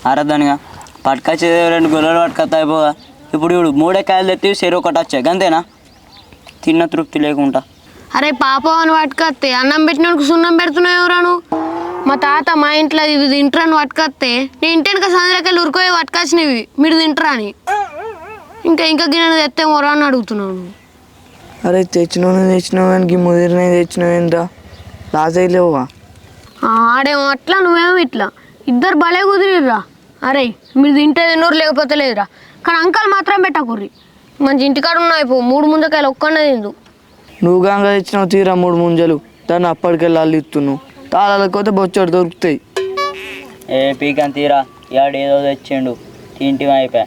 ఆరద్దనిగా పట్టుకొచ్చి 2 గొర్రెలు పట్టుకొస్తా అయిపోగా. ఇప్పుడు ఇప్పుడు 3 కాయలు తెచ్చి చెరు ఒకటి వచ్చాయి అంతేనా? తిన్న తృప్తి లేకుండా. అరే పాపం అని పట్టుకొస్తే అన్నం పెట్టినోడికి సున్నం పెడుతున్నావు ఎవరాను? మా తాత మా ఇంట్లో ఇది తింటారని పట్టుకొస్తే నేను ఇంటికి సందులకెళ్ళి ఉరుకోయి పట్టుకొచ్చినవి మీరు తింటారా అని. ఇంకా గిన్నె తెస్తే మొరా అని అడుగుతున్నాను. అరే తెచ్చినానికి ముదిరినవి తెచ్చినావు ఏంటా లాస్ అయ్యలేవుగా. ఆడేమో అట్లా నువ్వేమో ఇట్లా, ఇద్దరు భలే కుదిరిర్రా. అరే మీరు తింటే తిన్నూరు లేకపోతే లేదురా, కానీ అంకల్ మాత్రం పెట్టకుర్రి. మంచి ఇంటికాడ ఉన్నాయి 3 ముంజకాయలు ఒక్కనే తిందు. నువ్వు గంగ తెచ్చినావు తీరా 3 ముంజలు, దాన్ని అప్పటికెళ్ళి అల్లు ఇస్తున్నావు. తాళాలకపోతే బొచ్చడు దొరుకుతాయి. ఏ పీకని తీరా ఇవాడు ఏదో తెచ్చిండు తింటి అయిపోయా.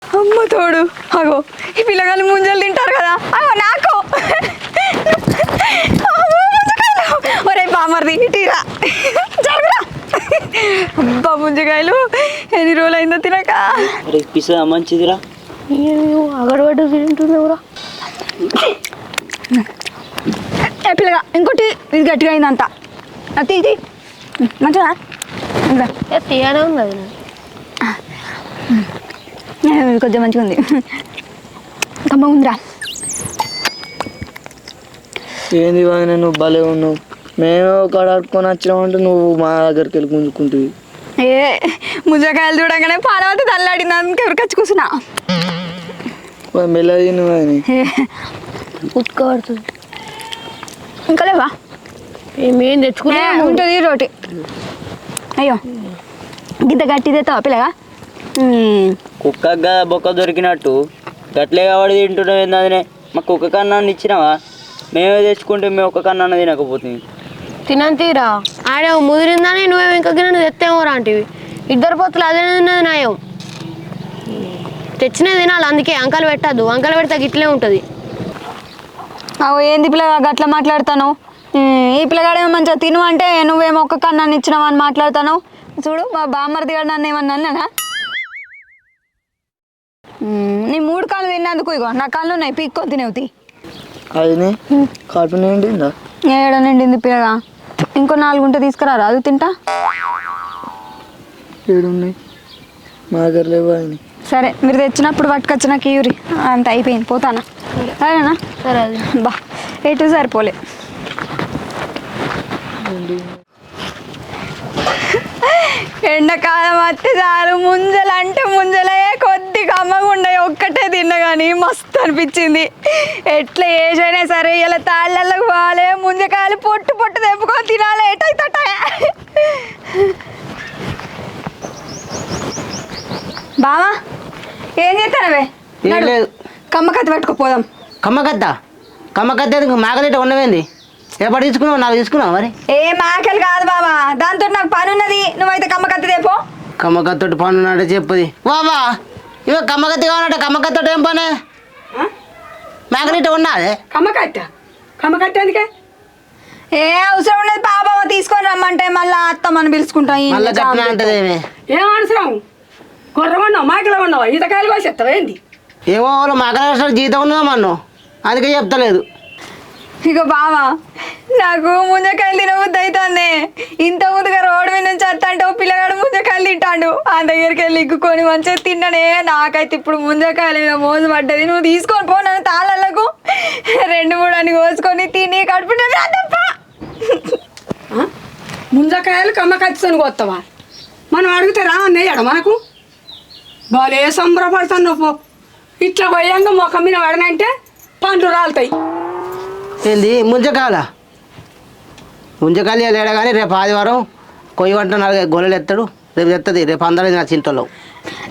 అమ్మ తోడు, అగో ఈ పిల్లగాళ్ళు ముంజలు తింటారు కదా, అగో నాకు ఒరే బామర్ది ఇటీరా జరుగురా. అబ్బా ముంజకాయలు ఎన్ని రోజులు అయిందో తినక. పిసా మంచిదిరా. అగడబడ్డ తింటున్నావురా. ఏ పిల్లగా ఇంకోటి ఇది గట్టిగా అయిందంతా అది ఇది మంచిగా తీయనే ఉంది అది. కొంచెం మంచిగా ఉంది, కమ్మ ఉందిరా. ఏంది వాయిన నువ్వు భలే ఉన్నావు. మేమే ఒక అడుక్కొని వచ్చినామంటే నువ్వు మా దగ్గరికి వెళ్ళి గుంజుకుంటుంది. ఏ ముంజకాయలు చూడగానే పాలవతి తల్లాడింది, అందుకే ఎవరికొచ్చి కూర్చున్నా. మెల్లది నువ్వు అని ఉత్కబడుతుంది. ఇంకా లేవా? ఏమేం తెచ్చుకున్నా ఉంటుంది రోటి. అయ్యో గిద్ద గట్టి తెస్తావా పిల్లగా? కుక్కగా బొక్క దొరికినట్టు గట్లే కాబట్టి తింటున్నావు ఏందనే. మా కుక్క కన్నాన్ని ఇచ్చినావా? మేమే తెచ్చుకుంటే మేము ఒక్క కన్నా తినకపోతుంది. తినని తీరా ఆడేమో ముదిరిందని నువ్వేమో ఇంకా గిన్నె తెస్తేమో రాంటివి. 2 పొత్తులు అదే తిన్నది నాయం. తెచ్చినవి తినాలి, అందుకే అంకలు పెట్టద్దు. అంకలు పెడితే గిట్లే ఉంటుంది. అవు ఏంది పిల్లగా గట్లా మాట్లాడతాను? ఈ పిల్లగాడేమో మంచిగా తిను అంటే నువ్వేమో ఒక్క కన్నాన్ని ఇచ్చినావు అని మాట్లాడతాను. చూడు మా బామ్మర్ది గారు నన్ను ఏమన్నా అన్నానా? నీ 3 కాళ్ళు తిన్నందుకు ఇగో నా కాళ్ళు ఉన్నాయి, పీక్కొని తినేవుతి. అది కడుపు నిండిందా? ఏడ నిండింది పిల్లగా, ఇంకో 4 ఉంటే తీసుకురారా, అది తింటా. ఏడున్నాయి మా దగ్గర లేవు. ఆయన సరే మీరు తెచ్చినప్పుడు పట్టుకొచ్చిన కీయూరి అంత అయిపోయింది, పోతానా? సరేనా? సరే అది బా ఎటు సరిపోలే. ఎండాకాలం వస్తే చాలు ముంజలు అంటే ముంజలే కొద్దిగా అమ్మగుండే ఒక్కటే తిన్నా కానీ మస్తు అనిపించింది. ఎట్లా ఏసైనా సరే ఇలా తాళ్ళకు పోవాలి, ముంజకాయలు పొట్టు పొట్టు తెంపుకొని తినాలి. ఎటైతే బావా ఏం చేస్తానవే? కమ్మకత్తి పట్టుకుపోదాం. కమ్మకత్త మాకలేట ఉన్నవేంది? ఎప్పటి తీసుకున్నావు? 4 తీసుకున్నావు మరి. ఏ మాకలు కాదు బావా, దాంతో నాకు పని ఉన్నది. నువ్వైతే కమ్మకత్తి తెపో. కమ్మకత్తోటి పని ఉన్నట్టే చెప్పుది. బాబా ఇవ కమ్మకత్తి కావాలంటే కమ్మకత్తోటి ఏం పని? మాకలేట ఉన్నదే కమ్మకత్తి ఎందుకే? ఏ అవసరం ఉన్నది బాబా, తీసుకొని రమ్మంటే మళ్ళీ అత్తమ్మని పిలుచుకుంటా. ఏం అవసరం? కొర్రగొన్నావు మాకలో ఉన్నావా? ఈతకాయలు కోసి చెప్తావా ఏంది? ఏమో వాళ్ళు మాకల జీతం ఉన్నదా మన్ను, అందుకే చెప్తలేదు. ఇక బావా నాకు ముంజకాయలు తినబుద్ధి అవుతుంది. ఇంత ముందుగా రోడ్డు మీద నుంచి వస్తా పిల్లగాడు ముంజకాయలు తింటాడు. ఆ దగ్గరికి వెళ్ళి ఇగ్గుకొని మంచిగా తిన్నానే. నాకైతే ఇప్పుడు ముంజకాయలు మీద మోజు పడ్డది. నువ్వు తీసుకొని పో నన్ను తాళ్ళకు 2-3 అని కోసుకొని తిని కడుపు తప్ప. ముంజకాయలు కమ్మకత్తిని కొత్తవా? మనం అడిగితే రా అన్నయ్యాడ మనకు బాలే సంబరపడతాను. నువ్వు ఇట్లా పోయాంగా మొఖం మీద పడనంటే పండ్లు రాలుతాయి. ఏంది ముంజకాయల? ముంజకాయలు లేడా కానీ రేపు ఆదివారం కొయ్యి వంట 4 గొల్లలు ఎత్తాడు. రేపు తెస్తుంది, రేపు అందరూ నా చింతలో.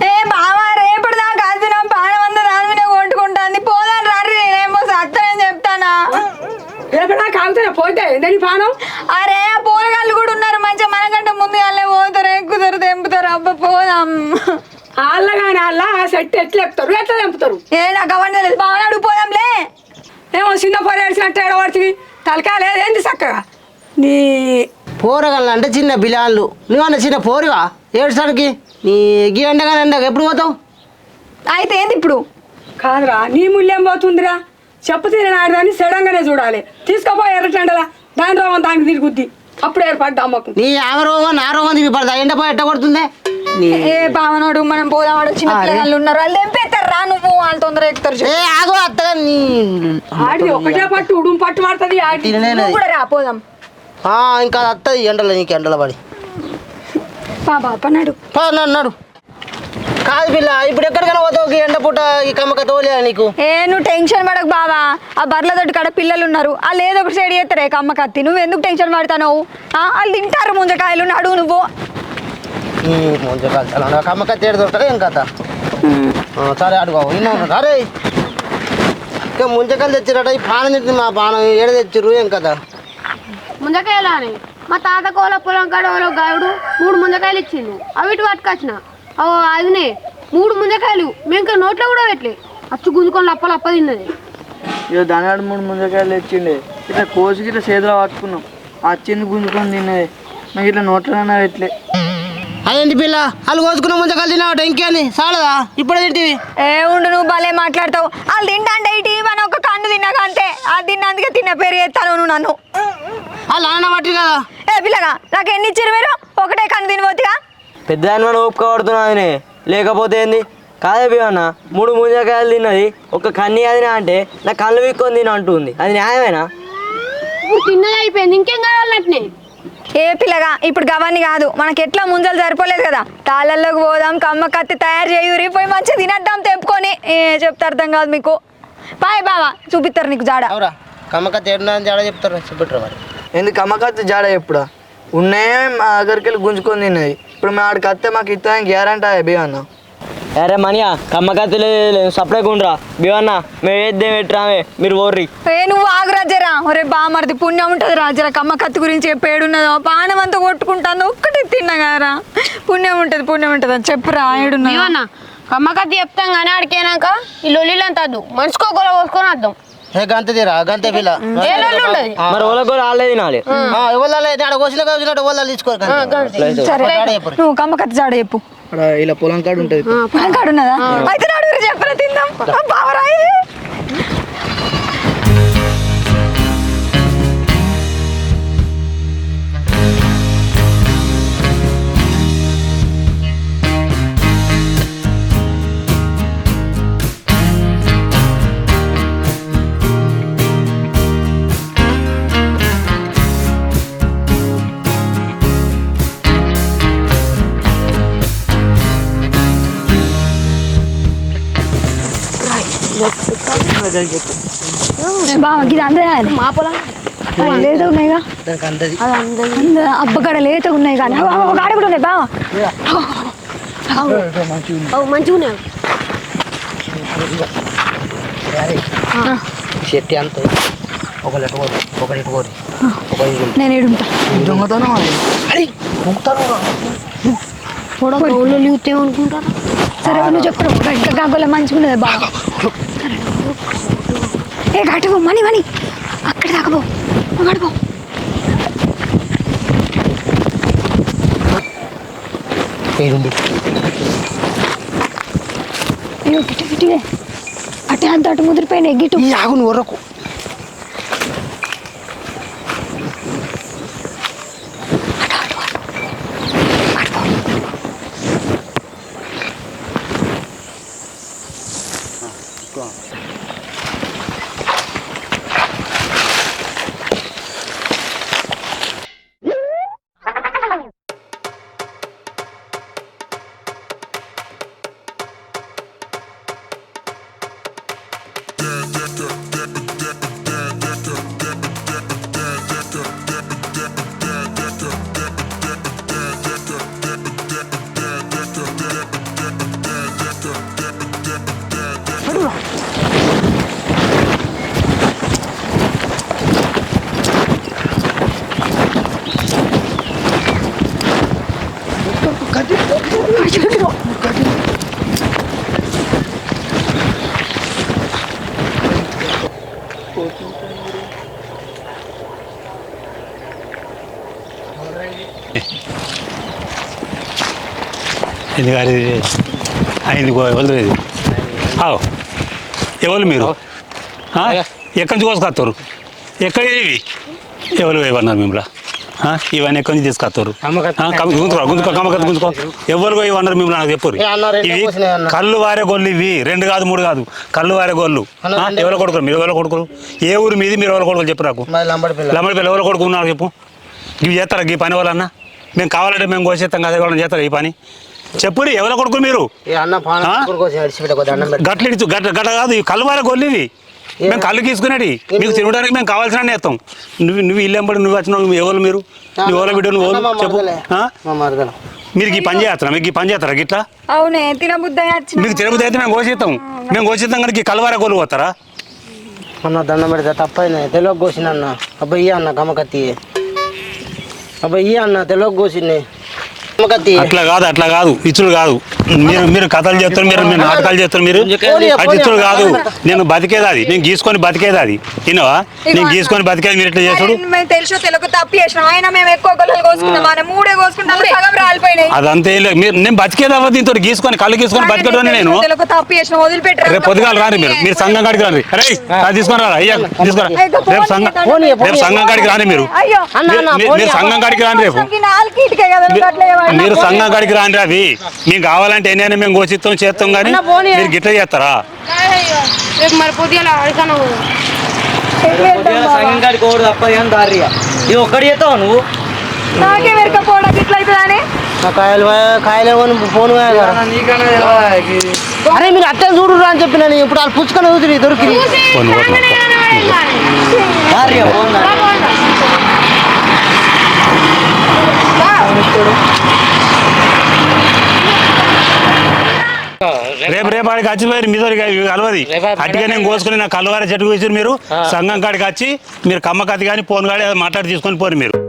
ఏ బావా రేపటి దాకా కాల్సిన పానం అంతా దాని మీద కొట్టుకుంటాను. పోదాను రాత్రి నేనేమో సత్తని చెప్తానా? రేపటిదా కాలుతాయి పోతే ఏందని పానం? అరే పూరగాళ్ళు కూడా ఉన్నారు మంచిగా, మనకంటే ముందు వాళ్ళే పోతారు, ఎక్కుతారు, తెంపుతారు. అబ్బా పోదాం. వాళ్ళ కానీ వాళ్ళ ఆ సెట్ ఎట్లా ఎక్కుతారు, ఎట్లా తెంపుతారు? ఏ నాకు అవన్నీ లేదు. బావని అడుగు పోదాంలే. ఏమో చిన్న పొర ఏడ్చినట్టు ఏడబడుతుంది. తలకాయ లేదేంది చక్కగా నీ పోరగల అంటే చిన్న బిలాళ్ళు. నువ్వన్న చిన్న పోరుగా ఏడ్చడానికి. నీ గీ ఎండగానే ఎండగా ఎప్పుడు పోతావు? అయితే ఏంది ఇప్పుడు? కాదురా నీ ముళ్ళేం పోతుందిరా? చెప్పు తిన ఆడదాన్ని సడన్గానే చూడాలి. తీసుకుపో ఎర్రటెండలా దాని రోగం దానికి తిరుగుద్ది అప్పుడు ఏర్పడ్డా అమ్మకు. నీ ఆమె రోగం నా రోగం తిరిగి పడతా ఎండపోయి ఎట్ట కొడుతుందే ఏ బావనోడు మనం పోదావాడు చిన్న పిల్లలు ఉన్నారు వాళ్ళు ఎంపేస్తారు రా నువ్వు వాళ్ళు తొందర ఎక్కుతారు ఏ ఆగో అత్తగా నీ ఆడిది ఒకటే పట్టు ఉడుము పట్టు పడుతుంది ఆడి నువ్వు కూడా రా పోదాం ఇంకా అత్తది ఎండలో నీకు ఎండలో పడి బాబా పన్నాడు నడు కాదు పిల్ల ఇప్పుడు ఎక్కడికైనా పోతావు ఎండ పూట ఈ కమ్మక తోలే నీకు నువ్వు టెన్షన్ పడకు బావా ఆ బర్రెలతోటి కాడ పిల్లలు ఉన్నారు వాళ్ళు ఏదో ఒకటి సైడ్ చేస్తారే కమ్మ కత్తి నువ్వు ఎందుకు టెన్షన్ పడతావు వాళ్ళు తింటారు ముంజకాయలు నడు నువ్వు ముంజకాయలు కమ్మక తేడు దొరకదు ఏం కథ సరే అడుగు ఇన్నో అరే ఇంకా ముంజకాయలు తెచ్చిరట ఈ పానం తింటుంది మా పానం ఏడ తెచ్చిర్రు ఏం కదా ముంజకాయలు అని మా తాత కోల పొలం కాడ గాయుడు 3 ముంజకాయలు ఇచ్చిండు అవి ఇటు పట్టుకొచ్చిన అదినే 3 ముంజకాయలు మేము ఇంకా నోట్లో కూడా పెట్టలే అచ్చు గుంజుకొని లప్ప తిన్నది. ఇక దానివాడు 3 ముంజకాయలు తెచ్చిండే ఇట్లా కోసుకి ఇట్లా చేతిలో పట్టుకున్నాం వచ్చింది గుంజుకొని తిన్నది నాకు ఇట్లా నోట్లోనే పెట్టలే. అదేంటి పిల్ల వాళ్ళు కోసుకున్న ముంజకాయలు తిన్నావట ఇంకేంది చాలదా ఇప్పుడే తింటివి ఉండు నువ్వు భలే మాట్లాడతావు వాళ్ళు తింటా అంటే ఇటీ మనం ఒక కన్ను తిన్నాక అంతే అది తిన్నందుకే తిన్న పేరు చేస్తాను నువ్వు నన్ను వాళ్ళు అన్న పట్టి కదా పిల్లగా నాకు ఎన్ని ఇచ్చారు మీరు ఒకటే కన్ను తినిపోతుగా పెద్ద ఆయన ఒప్పుకోబడుతున్నావు లేకపోతే ఏంది కాదే అన్న 3 ముంజకాయలు తిన్నది ఒక కన్నీ అదినా అంటే నా కళ్ళు వీక్కొని తిన అంటుంది అది న్యాయమేనా? ఇప్పుడు తిన్నది అయిపోయింది ఇంకేం కావాలన్నట్టునే. పిల్లగా ఇప్పుడు గవన్నీ కాదు మనకి ఎట్లా ముంజలు సరిపోలేదు కదా తాళ్ళల్లోకి పోదాం కమ్మ కత్తి తయారు చేయూరి పోయి మంచిగా తినేద్దాం తెంపుకొని చెప్తే అర్థం కాదు మీకు బాయ్ బావా చూపిస్తారు నీకు జాడ అవురా కమ్మక తేడా జాడ చెప్తారు చూపెట్టరు మరి ఎందుకు కమ్మకత్తి జాడ ఎప్పుడా ఉన్నాయే మా దగ్గరికి వెళ్ళి గుంజుకొని తిన్నది ఇప్పుడు మా ఆడికి అత్తే మాకు ఇస్తాను గ్యారంటీ బి అన్న. అరే మనీయా కమ్మకత్తులు సపరేట్ ఉండరా బివన్నా మేము ఏద్దేం పెట్టరామే మీరు ఓర్రి నువ్వు ఆగు రాజరా ఒరే బామర్ది పుణ్యం ఉంటుంది రాజరా కమ్మ కత్తి గురించి చెప్పేడున్నదో పానం అంతా కొట్టుకుంటాను ఒక్కటి తిన్నా కదరా పుణ్యం ఉంటుంది అని చెప్పురా ఏడున్నా ఏమన్నా కమ్మకత్తి చెప్తాం కానీ ఆడికేనాక ఈ లొల్లిలు అంత వద్దు మనసుకో గొల పోసుకొని వద్దాం. గంత తీరా గంతే పిల్ల ఏ లొల్లి ఉండదు మరి వాళ్ళకి ఆడలే తినాలి ఎవరు కోసిన ఎవరు తీసుకోరు సరే నువ్వు కమ్మ కత్తి జాడ చెప్పు అక్కడ ఇలా పొలం కాడు ఉంటుంది. పొలం కాడు ఉన్నదా అయితే నాడు చెప్పరా తిందాం బావరాయి బావ ఇది అందరూ మా పొలం లేత ఉన్నాయిగా అబ్బగడ లేత ఉన్నాయి కానీ గాడ కూడా ఉన్నాయి బావ మంచిగా ఉన్నాయి. చెట్టి అంత ఒకటి నేను ఏడుంటా దొంగతనం అది. కూడా గౌళ్ళు లిగుతామనుకుంటారా? సరే నువ్వు చెప్పు గగ్గొల్ల మంచిగా ఉన్నది బావ గట్టుకో మనీ అక్కడ దాకపో గడిపో గిట్టిగే అటే అంత అటు ముదిరిపోయినాయి గిట్టు ఆగును వరకు ఎందుకు అయింది వదిలేదు ఎవరు మీరు ఎక్కడి నుంచి కోసుకొస్తారు ఎక్కడ ఇవి ఎవరు ఇవ్వన్నారు మిమ్మల్ని ఇవన్నీ ఎక్కడి నుంచి తీసుకొస్తారు గుంజుకో కమ్మకత్తి గుంజుకో ఎవరు ఇవ్వన్నారు మిమ్మల్ని నాకు చెప్పరు ఇవి కళ్ళు వారే గొల్లు ఇవి 2 కాదు 3 కాదు కళ్ళు వారే గొల్లు ఎవరో కొడుకులు మీరు ఎవరో కొడుకులు ఏ ఊరు మీది మీరు ఎవరో కొడుకులు చెప్పు నాకు లంబడి పిల్ల ఎవరో కొడుకు నాకు చెప్పు ఇవి చేస్తారా ఈ పని వాళ్ళన్నా మేము కావాలంటే మేము కోసేస్తాం కదా వాళ్ళని చేస్తారా ఈ పని చెప్పుడి ఎవరో కొడుకులు మీరు గట్ల కాదు ఇవి కళ్ళు వారే గొల్లు ఇవి మేము కళ్ళు తీసుకునేది మీకు తినడానికి మేము కావాల్సిన నేస్తాం నువ్వు ఇల్లు ఎంబడి నువ్వు వచ్చిన ఎవరు మీరు నువ్వు ఎవరో బిడ్డ నువ్వు చెప్పు మీరు ఈ పని చేస్తారా మీకు ఈ పని చేస్తారా గిట్లా అవునే తినబుద్ధి మీకు తినబుద్ధి అయితే మేము కోసిస్తాం కానీ ఈ కలవార గోలు పోతారా అన్న దండం పెడతా తప్పైనా తెలియక కోసిన అన్న అబ్బాయి అన్న కమ్మకత్తి అబ్బాయి అన్న తెలియక కోసింది అట్లా కాదు ఇచ్చుడు కాదు మీరు కథలు చేస్తారు మీరు నాటకాలు చేస్తారు మీరు అది ఇచ్చుడు కాదు నేను బతికేది అది నేను గీసుకొని బతికేది అది తినవా నేను గీసుకొని బతికేది మీరు ఎట్లా చేస్తాడు తెలుసో తెలుగు తప్పు చేసినాం ఆయన మేము ఎక్కువ గొల్లలు కోసుకున్నాం ఆయన 3 కోసుకుంటాం సగం రాలిపోయినాయి అదంతే మీరు నేను బతికేది అవ్వదు దీంతో గీసుకొని కళ్ళు గీసుకొని బతికేటోని నేను తెలుగు తప్పు చేసినాం వదిలిపెట్టారు రేపు పొద్దుగాలు రాని మీరు సంఘం కాడికి రాని అరే అది తీసుకొని రా అయ్యా తీసుకురా రేపు సంఘం కాడికి రాని మీరు సంఘం కాడికి రాని రేపు మీరు సంఘం కాడికి రాని అవి మీకు కావాలంటే ఎన్నైనా మేము కోసిస్తాం చేస్తాం కానీ మీరు గిట్ల చేస్తారా మరి పొద్దున సంఘం కాడికి ఓడు తప్ప ఏం దారిగా ఇది ఒక్కడి చేస్తావు నువ్వు నాకే వెరకపోవడం ఇట్లా అవుతుందని కాయలు ఫోన్ అరే మీరు అట్టే చూడు అని చెప్పిన ఇప్పుడు వాళ్ళు పుచ్చుకొని వదిలి దొరికి రేపు ఆడికి వచ్చిపోయారు మీతో కలవది అట్టిగా నేను కోసుకుని నా కలవారి చెట్టు కూర్చుని మీరు సంఘం కాడికి వచ్చి మీరు కమ్మకత్తి కానీ ఫోన్ కాడి మాట్లాడి తీసుకొని పోరు మీరు